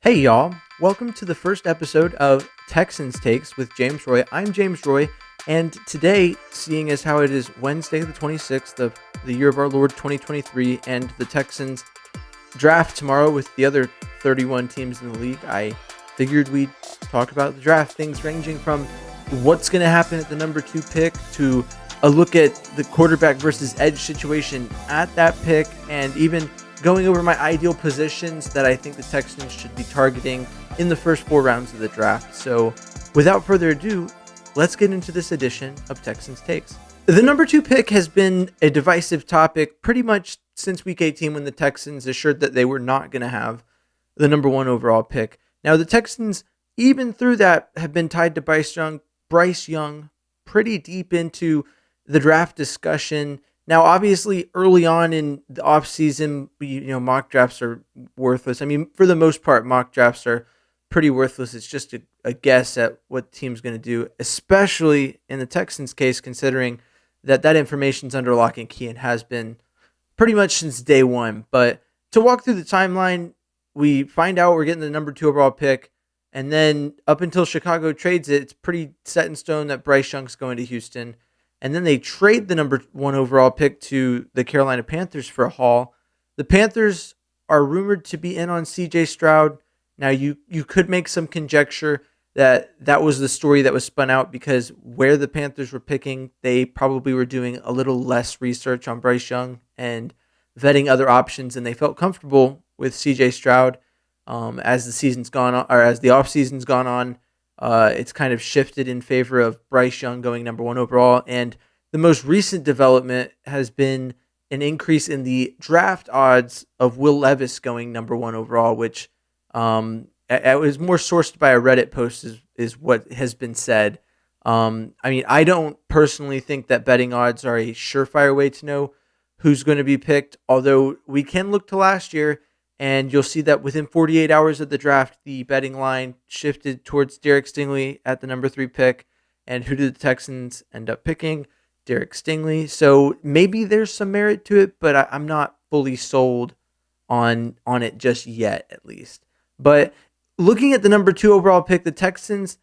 Hey y'all, welcome to the first episode of Texans Takes with James Roy. I'm James Roy, and today, seeing as how it is Wednesday the 26th of the year of our Lord 2023, and the Texans draft tomorrow with the other 31 teams in the league, I figured we'd talk about the draft, things ranging from what's going to happen at the number 2 pick to a look at the quarterback versus edge situation at that pick, and even going over my ideal positions that I think the Texans should be targeting in the first 4 rounds of the draft. So without further ado, let's get into this edition of Texans Takes. The number 2 pick has been a divisive topic pretty much since week 18 when the Texans assured that they were not going to have the number 1 overall pick. Now the Texans, even through that, have been tied to Bryce Young pretty deep into the draft discussion. Now, obviously, early on in the offseason, mock drafts are worthless. I mean, for the most part, mock drafts are pretty worthless. It's just a guess at what the team's going to do, especially in the Texans' case, considering that information's under lock and key and has been pretty much since day one. But to walk through the timeline, we find out we're getting the number 2 overall pick, and then up until Chicago trades it, it's pretty set in stone that Bryce Young's going to Houston. And then they trade the number 1 overall pick to the Carolina Panthers for a haul. The Panthers are rumored to be in on CJ Stroud. Now, you could make some conjecture that was the story that was spun out because where the Panthers were picking, they probably were doing a little less research on Bryce Young and vetting other options, and they felt comfortable with CJ Stroud. As the season's gone on, or as the offseason's gone on, it's kind of shifted in favor of Bryce Young going number 1 overall. And the most recent development has been an increase in the draft odds of Will Levis going number 1 overall, which it was more sourced by a Reddit post is what has been said. I don't personally think that betting odds are a surefire way to know who's going to be picked, although we can look to last year. And you'll see that within 48 hours of the draft, the betting line shifted towards Derek Stingley at the number 3 pick. And who did the Texans end up picking? Derek Stingley. So maybe there's some merit to it, but I'm not fully sold on it just yet, at least. But looking at the number 2 overall pick, the Texans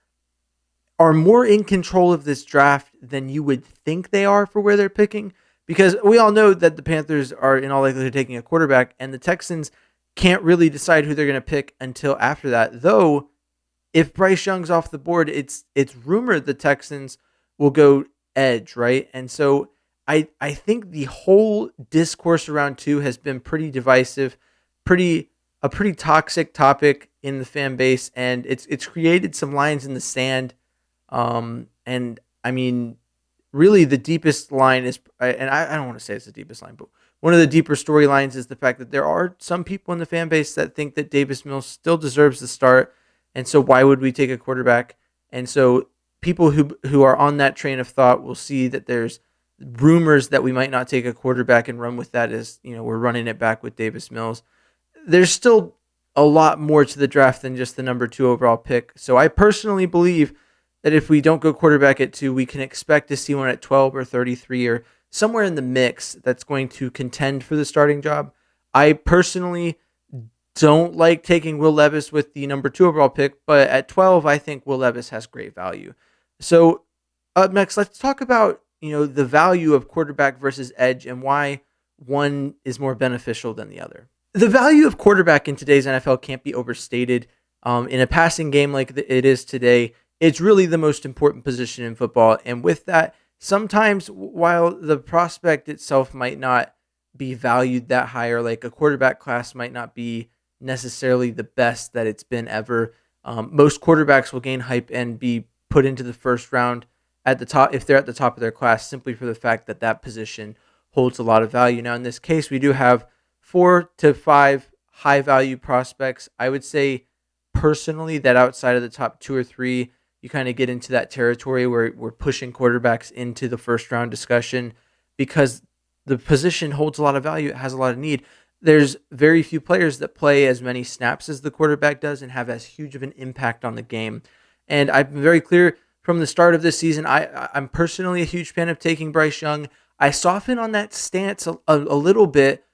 are more in control of this draft than you would think they are for where they're picking. Because we all know that the Panthers are in all likelihood taking a quarterback, and the Texans can't really decide who they're going to pick until after that. Though, if Bryce Young's off the board, it's rumored the Texans will go edge, right? And so I think the whole discourse around 2 has been pretty divisive, a pretty toxic topic in the fan base, and it's created some lines in the sand. And I mean, really the deepest line is, and I don't want to say it's the deepest line, but one of the deeper storylines is the fact that there are some people in the fan base that think that Davis Mills still deserves the start. And so why would we take a quarterback? And so people who are on that train of thought will see that there's rumors that we might not take a quarterback and run with that as, we're running it back with Davis Mills. There's still a lot more to the draft than just the number 2 overall pick. So I personally believe that if we don't go quarterback at 2, we can expect to see one at 12 or 33 or somewhere in the mix that's going to contend for the starting job. I personally don't like taking Will Levis with the number 2 overall pick, but at 12, I think Will Levis has great value. So up next, let's talk about, the value of quarterback versus edge and why one is more beneficial than the other. The value of quarterback in today's NFL can't be overstated. In a passing game like it is today, it's really the most important position in football. And with that, sometimes while the prospect itself might not be valued that high, or like a quarterback class might not be necessarily the best that it's been ever, most quarterbacks will gain hype and be put into the first round at the top if they're at the top of their class, simply for the fact that position holds a lot of value. Now, in this case, we do have 4 to 5 high value prospects. I would say personally that outside of the top 2 or 3, you kind of get into that territory where we're pushing quarterbacks into the first round discussion because the position holds a lot of value. It has a lot of need. There's very few players that play as many snaps as the quarterback does and have as huge of an impact on the game. And I've been very clear from the start of this season, I'm personally a huge fan of taking Bryce Young. I soften on that stance a little bit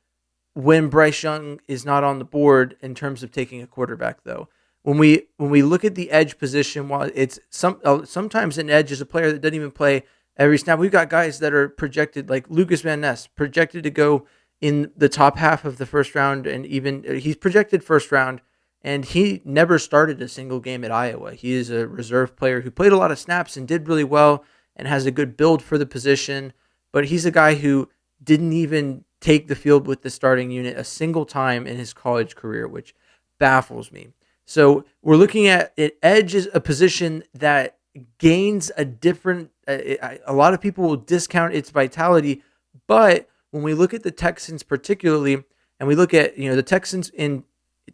when Bryce Young is not on the board in terms of taking a quarterback, though. when we look at the edge position, while it's sometimes an edge is a player that doesn't even play every snap. We've got guys that are projected, like Lucas Van Ness, projected to go in the top half of the first round, and even he's projected first round, and he never started a single game at Iowa. He is a reserve player who played a lot of snaps and did really well and has a good build for the position, but he's a guy who didn't even take the field with the starting unit a single time in his college career, which baffles me. So we're looking at it. Edge is a position that gains a different. A lot of people will discount its vitality, but when we look at the Texans particularly, and we look at the Texans in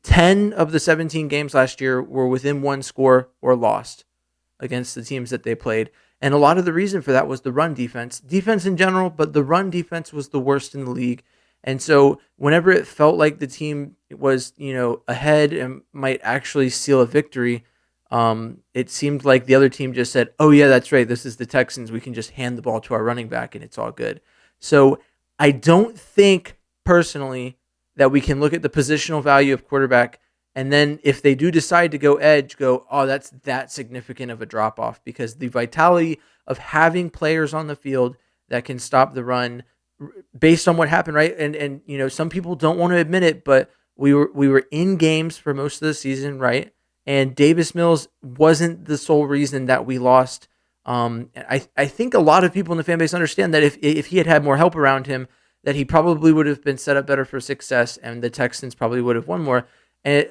10 of the 17 games last year were within one score or lost against the teams that they played. And a lot of the reason for that was the run defense in general, but the run defense was the worst in the league. And so whenever it felt like the team was, ahead and might actually seal a victory, it seemed like the other team just said, oh yeah, that's right, this is the Texans. We can just hand the ball to our running back and it's all good. So I don't think personally that we can look at the positional value of quarterback and then if they do decide to go edge, go, oh, that's that significant of a drop off, because the vitality of having players on the field that can stop the run based on what happened, right? And some people don't want to admit it, but we were in games for most of the season, right? And Davis Mills wasn't the sole reason that we lost. I think a lot of people in the fan base understand that if he had had more help around him, that he probably would have been set up better for success, and the Texans probably would have won more. And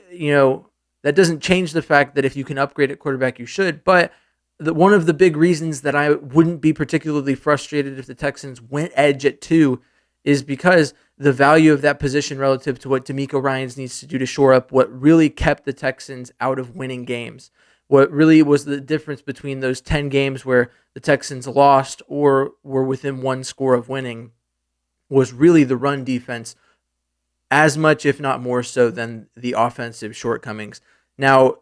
that doesn't change the fact that if you can upgrade at quarterback, you should. But one of the big reasons that I wouldn't be particularly frustrated if the Texans went edge at 2 is because the value of that position relative to what D'Amico Ryans needs to do to shore up what really kept the Texans out of winning games. What really was the difference between those 10 games where the Texans lost or were within one score of winning was really the run defense, as much, if not more so, than the offensive shortcomings. Now,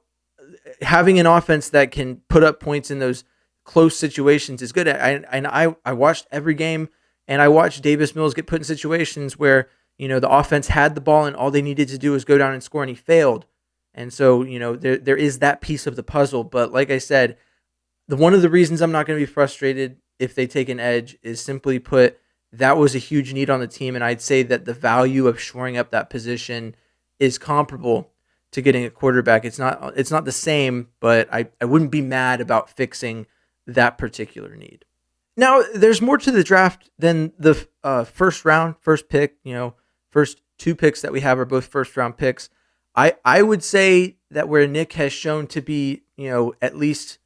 having an offense that can put up points in those close situations is good. I watched every game, and I watched Davis Mills get put in situations where the offense had the ball and all they needed to do was go down and score, and he failed. And so there is that piece of the puzzle. But like I said, one of the reasons I'm not going to be frustrated if they take an edge is simply put, that was a huge need on the team, and I'd say that the value of shoring up that position is comparable to getting a quarterback. It's not the same, but I wouldn't be mad about fixing that particular need. Now, there's more to the draft than the first pick. First 2 picks that we have are both first round picks. I would say that where Nick has shown to be, at least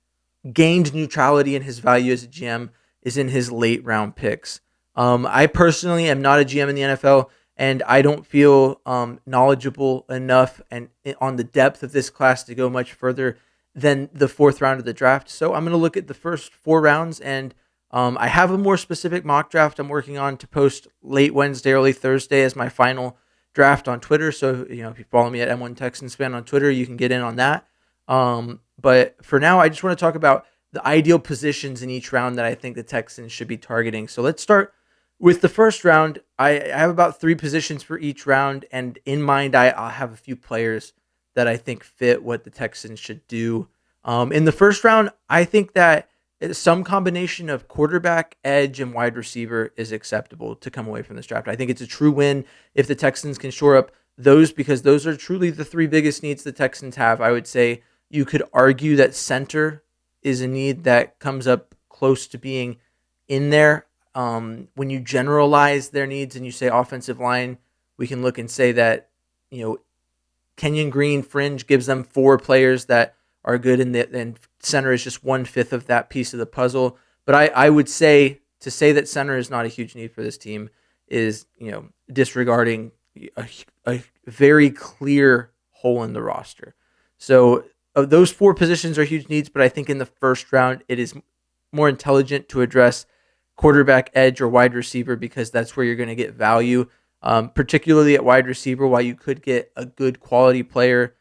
gained neutrality in his value as a GM is in his late round picks. I personally am not a GM in the NFL, and I don't feel knowledgeable enough and on the depth of this class to go much further than the 4th round of the draft. So I'm going to look at the first 4 rounds, and I have a more specific mock draft I'm working on to post late Wednesday, early Thursday as my final draft on Twitter. So if you follow me at M1 Texans fan on Twitter, you can get in on that. But for now, I just want to talk about the ideal positions in each round that I think the Texans should be targeting. So let's start with the first round. I have about 3 positions for each round, and in mind, I'll have a few players that I think fit what the Texans should do. In the first round, I think that some combination of quarterback, edge, and wide receiver is acceptable to come away from this draft. I think it's a true win if the Texans can shore up those, because those are truly the 3 biggest needs the Texans have. I would say you could argue that center is a need that comes up close to being in there. When you generalize their needs and you say offensive line, we can look and say that, Kenyon Green fringe gives them 4 players that are good, and center is just 1/5 of that piece of the puzzle. But I would say to say that center is not a huge need for this team is, disregarding a very clear hole in the roster. So those 4 positions are huge needs, but I think in the first round, it is more intelligent to address quarterback, edge, or wide receiver, because that's where you're going to get value, particularly at wide receiver. While you could get a good quality player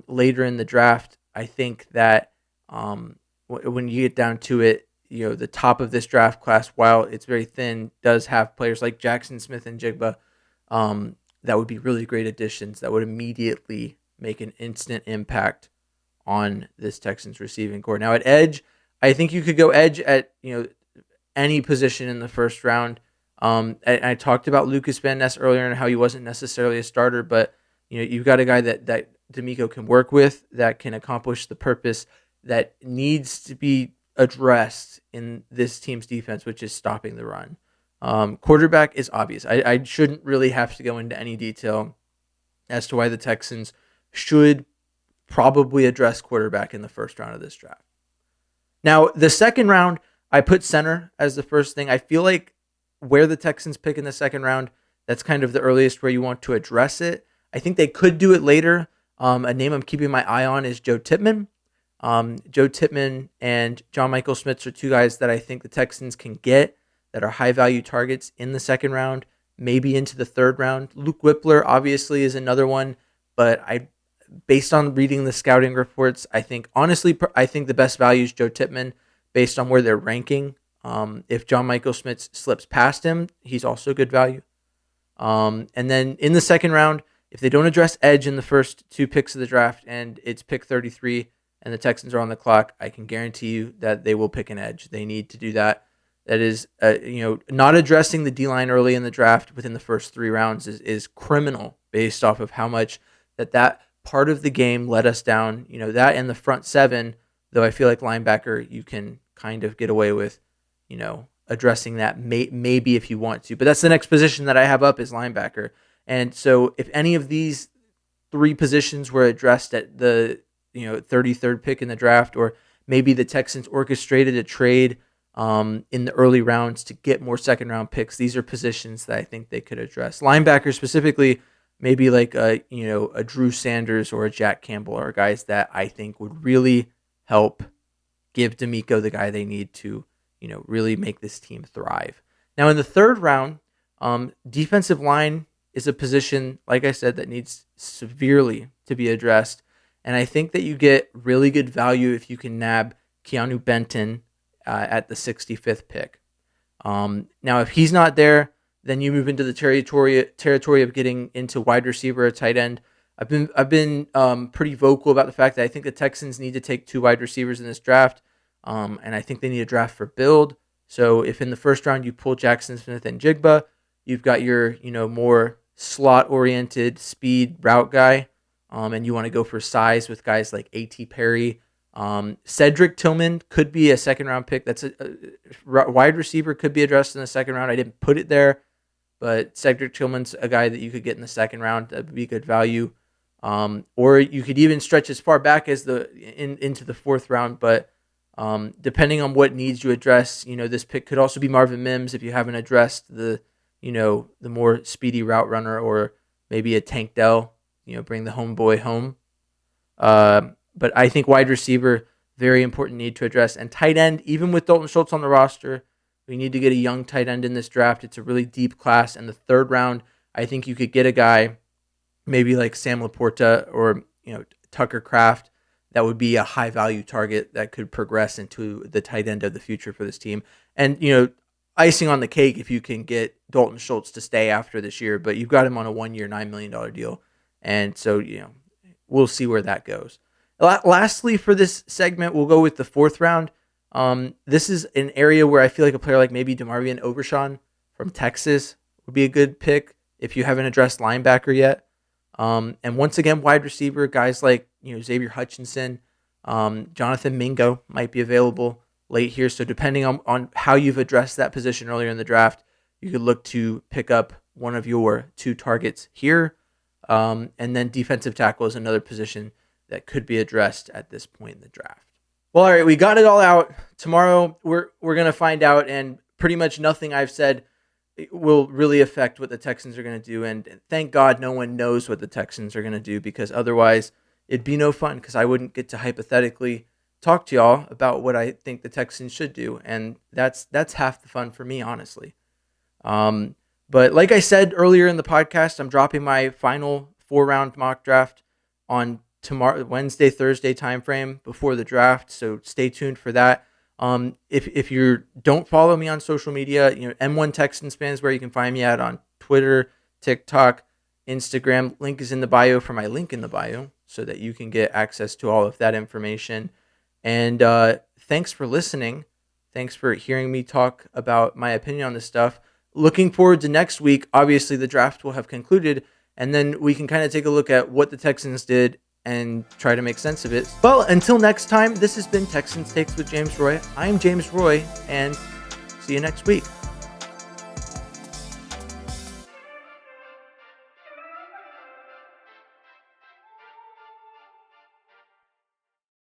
later in the draft, I think that when you get down to it, the top of this draft class, while it's very thin, does have players like Jackson Smith and Jigba that would be really great additions that would immediately make an instant impact on this Texans receiving core. Now at edge, I think you could go edge at any position in the first round. I talked about Lucas Van Ness earlier and how he wasn't necessarily a starter, but you've got a guy that D'Amico can work with, that can accomplish the purpose that needs to be addressed in this team's defense, which is stopping the run. Quarterback is obvious. I shouldn't really have to go into any detail as to why the Texans should probably address quarterback in the first round of this draft. Now, the second round, I put center as the first thing. I feel like where the Texans pick in the second round, that's kind of the earliest where you want to address it. I think they could do it later. A name I'm keeping my eye on is Joe Tippmann. Joe Tippmann and John Michael Schmitz are two guys that I think the Texans can get that are high-value targets in the second round, maybe into the third round. Luke Whippler obviously is another one, but based on reading the scouting reports, I think the best value is Joe Tippmann based on where they're ranking. If John Michael Schmitz slips past him, he's also good value. And then in the second round, if they don't address edge in the first two picks of the draft and it's pick 33 and the Texans are on the clock, I can guarantee you that they will pick an edge. They need to do that. That is, not addressing the D-line early in the draft within the first three rounds is criminal based off of how much that part of the game let us down. That and the front seven, though I feel like linebacker, you can kind of get away with, addressing that maybe if you want to. But that's the next position that I have up is linebacker. And so if any of these three positions were addressed at the 33rd pick in the draft, or maybe the Texans orchestrated a trade in the early rounds to get more second round picks, these are positions that I think they could address. Linebacker specifically, maybe like a Drew Sanders or a Jack Campbell are guys that I think would really help give D'Amico the guy they need to really make this team thrive. Now in the third round, defensive line is a position, like I said, that needs severely to be addressed. And I think that you get really good value if you can nab Keanu Benton at the 65th pick. Now, if he's not there, then you move into the territory of getting into wide receiver or tight end. I've been pretty vocal about the fact that I think the Texans need to take two wide receivers in this draft, and I think they need a draft for build. So if in the first round you pull Jackson Smith and Jigba, you've got your more slot-oriented speed route guy, and you want to go for size with guys like A.T. Perry. Cedric Tillman could be a second-round pick. That's a wide receiver, could be addressed in the second round. I didn't put it there, but Cedric Tillman's a guy that you could get in the second round. That would be good value. Or you could even stretch as far back as into the fourth round. But depending on what needs you address, this pick could also be Marvin Mims if you haven't addressed the more speedy route runner, or maybe a Tank Dell. Bring the homeboy home. But I think wide receiver, very important need to address. And tight end, even with Dalton Schultz on the roster, we need to get a young tight end in this draft. It's a really deep class. In the third round, I think you could get a guy maybe like Sam Laporta or Tucker Kraft. That would be a high value target that could progress into the tight end of the future for this team. And icing on the cake if you can get Dalton Schultz to stay after this year, but you've got him on a 1 year, $9 million deal. And so, we'll see where that goes. Lastly, for this segment, we'll go with the fourth round. This is an area where I feel like a player like maybe DeMarvion Overshawn from Texas would be a good pick if you haven't addressed linebacker yet. And once again, wide receiver, guys like Xavier Hutchinson, Jonathan Mingo might be available late here. So depending on how you've addressed that position earlier in the draft, you could look to pick up one of your two targets here. And then defensive tackle is another position that could be addressed at this point in the draft. Well, all right, we got it all out. Tomorrow we're going to find out, and pretty much nothing I've said will really affect what the Texans are going to do. And thank God no one knows what the Texans are going to do, because otherwise it'd be no fun, because I wouldn't get to hypothetically talk to y'all about what I think the Texans should do. And that's half the fun for me, honestly. But like I said earlier in the podcast, I'm dropping my final 4-round mock draft on tomorrow, Wednesday, Thursday timeframe before the draft. So stay tuned for that. If you don't follow me on social media, M1 Texans fans, where you can find me at on Twitter, TikTok, Instagram. Link is in the bio for my link in the bio. so that you can get access to all of that information. And thanks for listening. Thanks for hearing me talk about my opinion on this stuff. Looking forward to next week. Obviously, the draft will have concluded, and then we can kind of take a look at what the Texans did and try to make sense of it. Well, until next time, this has been Texans Takes with James Roy. I'm James Roy, and see you next week.